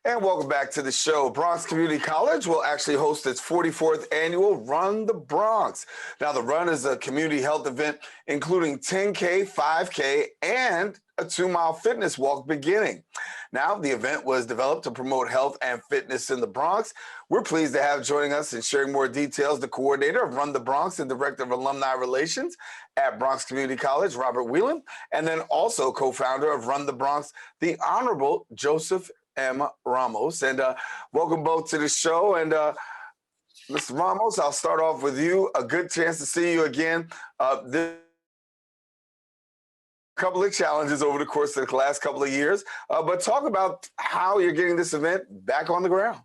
And welcome back to the show. Bronx Community College will actually host its 44th annual Run the Bronx. Now, the run is a community health event including 10K, 5K, and a 2-mile fitness walk beginning. Now, the event was developed to promote health and fitness in the Bronx. We're pleased to have joining us and sharing more details the coordinator of Run the Bronx and director of alumni relations at Bronx Community College, Robert Whelan, and then also co-founder of Run the Bronx, the Honorable Joseph M. Ramos. And welcome both to the show. And Mr. Ramos, I'll start off with you. A good chance to see you again. This couple of challenges over the course of the last couple of years, but talk about how you're getting this event back on the ground.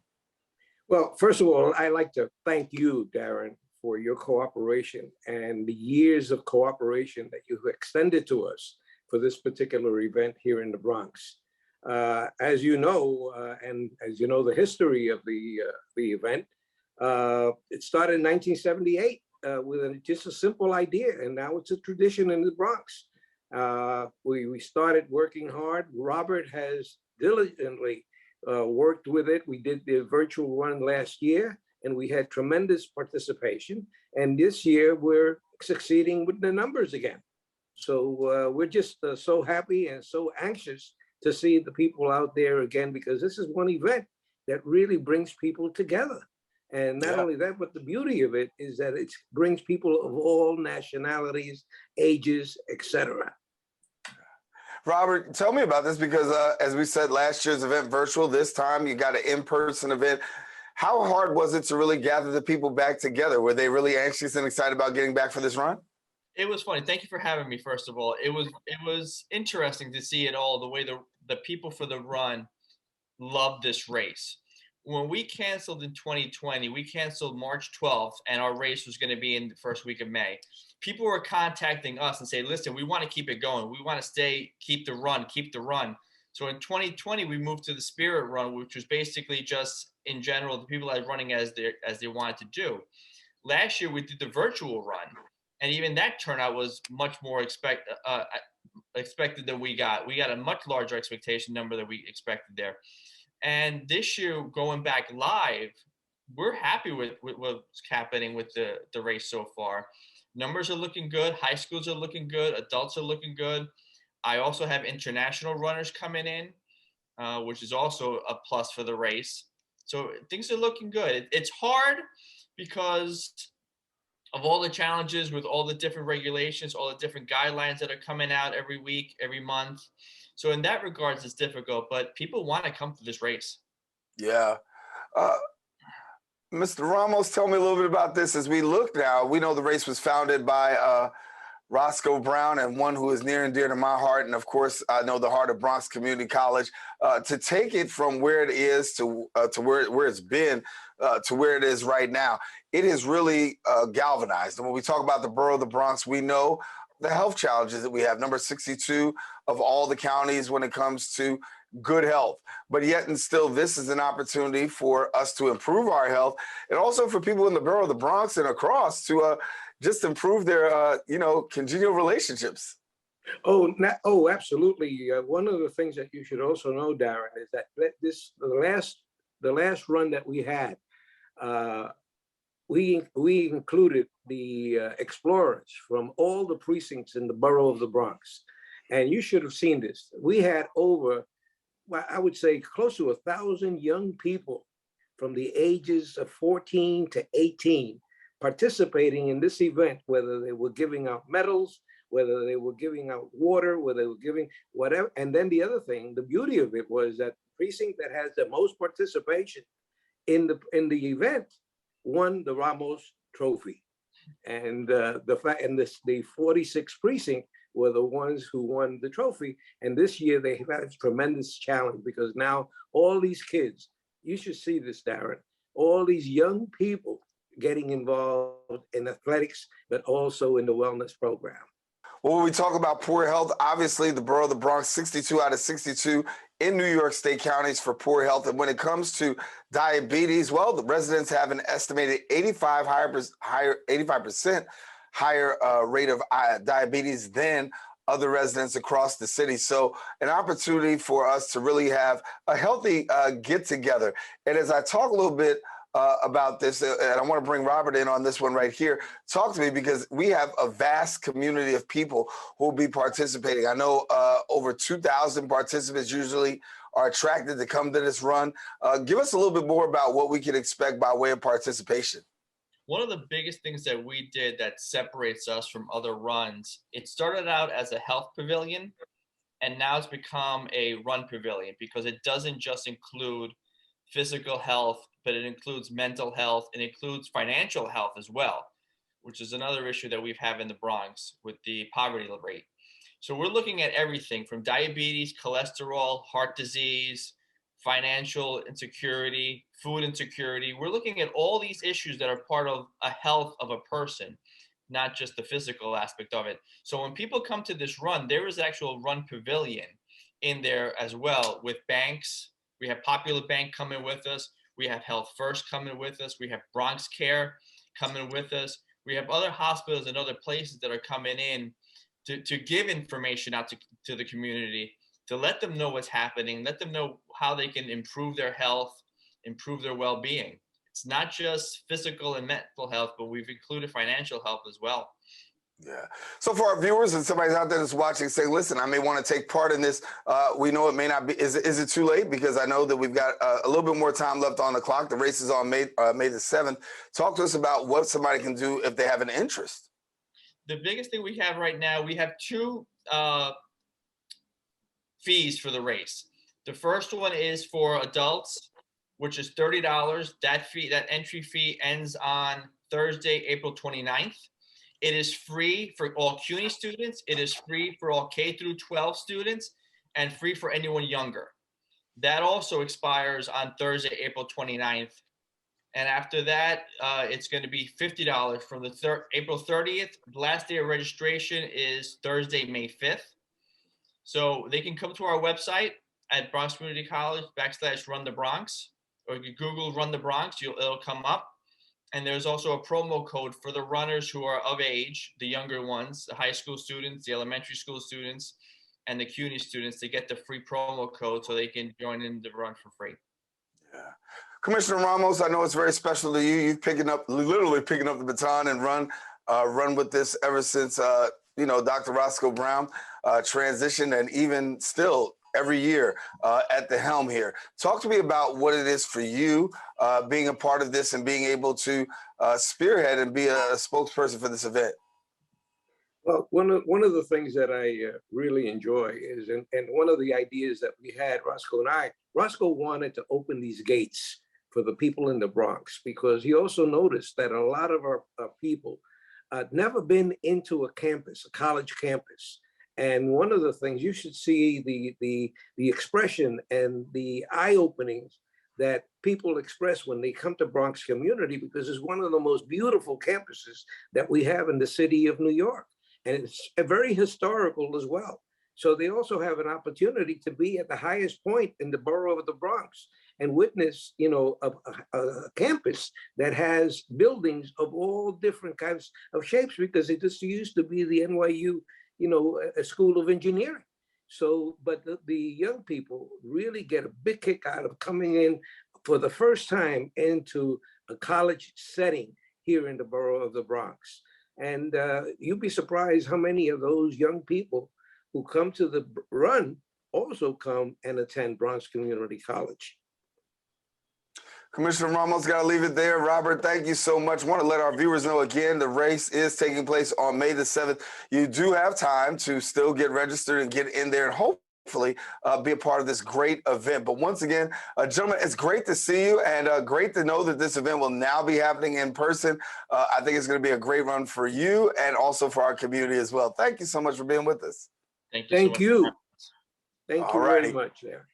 Well, first of all, I'd like to thank you, Darren, for your cooperation and the years of cooperation that you extended to us for this particular event here in the Bronx. As you know, and as you know, the history of the event, it started in 1978 with just a simple idea, and now it's a tradition in the Bronx. We started working hard. Robert has diligently worked with it. We did the virtual run last year, and we had tremendous participation. And this year, we're succeeding with the numbers again. So we're just so happy and so anxious to see the people out there again, because this is one event that really brings people together. And not only that, but the beauty of it is that it brings people of all nationalities, ages, etc. Robert, tell me about this, because as we said, last year's event virtual, this time you got an in-person event. How hard was it to really gather the people back together? Were they really anxious and excited about getting back for this run? It was funny. Thank you for having me, first of all. It was interesting to see it all, the way the people for the run loved this race. When we canceled in 2020, we canceled March 12th, and our race was going to be in the first week of May. People were contacting us and saying, listen, we want to keep it going. We want to keep the run. So in 2020, we moved to the Spirit Run, which was basically just, in general, the people that are running as they wanted to do. Last year, we did the virtual run, and even that turnout was much more expected than we got. We got a much larger expectation number than we expected there. And this year, going back live, we're happy with what's happening with the race so far. Numbers are looking good. High schools are looking good. Adults are looking good. I also have international runners coming in, which is also a plus for the race. So things are looking good. It's hard because of all the challenges with all the different regulations, all the different guidelines that are coming out every week, every month. So in that regards, it's difficult, but people want to come to this race. Yeah. Mr. Ramos, tell me a little bit about this. As we look now, we know the race was founded by Roscoe Brown, and one who is near and dear to my heart, and of course, I know the heart of Bronx Community College. To take it from where it is to where it's been to where it is right now, it is really galvanized. And when we talk about the borough of the Bronx, we know the health challenges that we have, number 62 of all the counties when it comes to good health. But yet and still, this is an opportunity for us to improve our health, and also for people in the borough of the Bronx and across to just improve their, congenial relationships. Oh, absolutely. One of the things that you should also know, Darren, is that the last run that we had, we included the explorers from all the precincts in the borough of the Bronx. And you should have seen this. We had over, well, I would say close to 1,000 young people from the ages of 14 to 18 participating in this event, whether they were giving out medals, whether they were giving out water, whether they were giving whatever. And then the other thing, the beauty of it was that the precinct that has the most participation in the event won the Ramos Trophy. And the 46th precinct were the ones who won the trophy. And this year they have had a tremendous challenge, because now all these kids, you should see this, Darren, all these young people getting involved in athletics, but also in the wellness program. Well, when we talk about poor health, obviously the borough of the Bronx, 62 out of 62 in New York State counties for poor health. And when it comes to diabetes, well, the residents have an estimated 85% higher rate of diabetes than other residents across the city. So an opportunity for us to really have a healthy get together. And as I talk a little bit about this, and I want to bring Robert in on this one right here. Talk to me, because we have a vast community of people who will be participating. I know over 2,000 participants usually are attracted to come to this run. Give us a little bit more about what we can expect by way of participation. One of the biggest things that we did that separates us from other runs, it started out as a health pavilion, and now it's become a run pavilion, because it doesn't just include physical health, but it includes mental health, and includes financial health as well, which is another issue that we've had in the Bronx with the poverty rate. So we're looking at everything from diabetes, cholesterol, heart disease, financial insecurity, food insecurity. We're looking at all these issues that are part of a health of a person, not just the physical aspect of it. So when people come to this run, there is actual run pavilion in there as well, with banks. We have Popular Bank coming with us. We have Health First coming with us. We have Bronx Care coming with us. We have other hospitals and other places that are coming in to give information out to the community, to let them know what's happening, let them know how they can improve their health, improve their well-being. It's not just physical and mental health, but we've included financial health as well. Yeah. So for our viewers and somebody's out there that's watching, say, listen, I may want to take part in this. We know it may not be. Is it too late? Because I know that we've got a little bit more time left on the clock. The race is on May the 7th. Talk to us about what somebody can do if they have an interest. The biggest thing we have right now, we have two fees for the race. The first one is for adults, which is $30. That entry fee ends on Thursday, April 29th. It is free for all CUNY students. It is free for all K through 12 students, and free for anyone younger. That also expires on Thursday, April 29th. And after that, it's going to be $50 from the April 30th. The last day of registration is Thursday, May 5th. So they can come to our website at Bronx Community College /Run the Bronx, or you can Google Run the Bronx, it'll come up. And there's also a promo code for the runners who are of age, the younger ones, the high school students, the elementary school students, and the CUNY students, to get the free promo code so they can join in the run for free. Yeah. Commissioner Ramos, I know it's very special to you. You've literally picking up the baton and run with this ever since, Dr. Roscoe Brown transitioned, and even still every year at the helm here. Talk to me about what it is for you being a part of this and being able to spearhead and be a spokesperson for this event. Well, one of the things that I really enjoy is, and one of the ideas that we had, Roscoe wanted to open these gates for the people in the Bronx, because he also noticed that a lot of our people never been into a college campus. And one of the things, you should see the expression and the eye openings that people express when they come to Bronx Community, because it's one of the most beautiful campuses that we have in the city of New York. And it's very historical as well. So they also have an opportunity to be at the highest point in the borough of the Bronx and witness, a campus that has buildings of all different kinds of shapes, because it just used to be the NYU, a school of engineering. So, but the young people really get a big kick out of coming in for the first time into a college setting here in the borough of the Bronx. And you'd be surprised how many of those young people who come to the run also come and attend Bronx Community College. Commissioner Ramos, got to leave it there. Robert, thank you so much. I want to let our viewers know again, the race is taking place on May the 7th. You do have time to still get registered and get in there and hopefully be a part of this great event. But once again, gentlemen, it's great to see you, and great to know that this event will now be happening in person. I think it's going to be a great run for you and also for our community as well. Thank you so much for being with us. Thank you. Thank you very Alrighty. much there.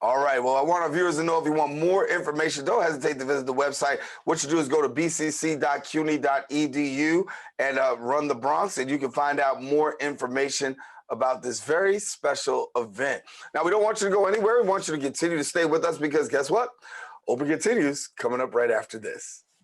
All right. Well, I want our viewers to know, if you want more information, don't hesitate to visit the website. What you do is go to bcc.cuny.edu and run the Bronx, and you can find out more information about this very special event. Now, we don't want you to go anywhere. We want you to continue to stay with us, because guess what? Open continues coming up right after this.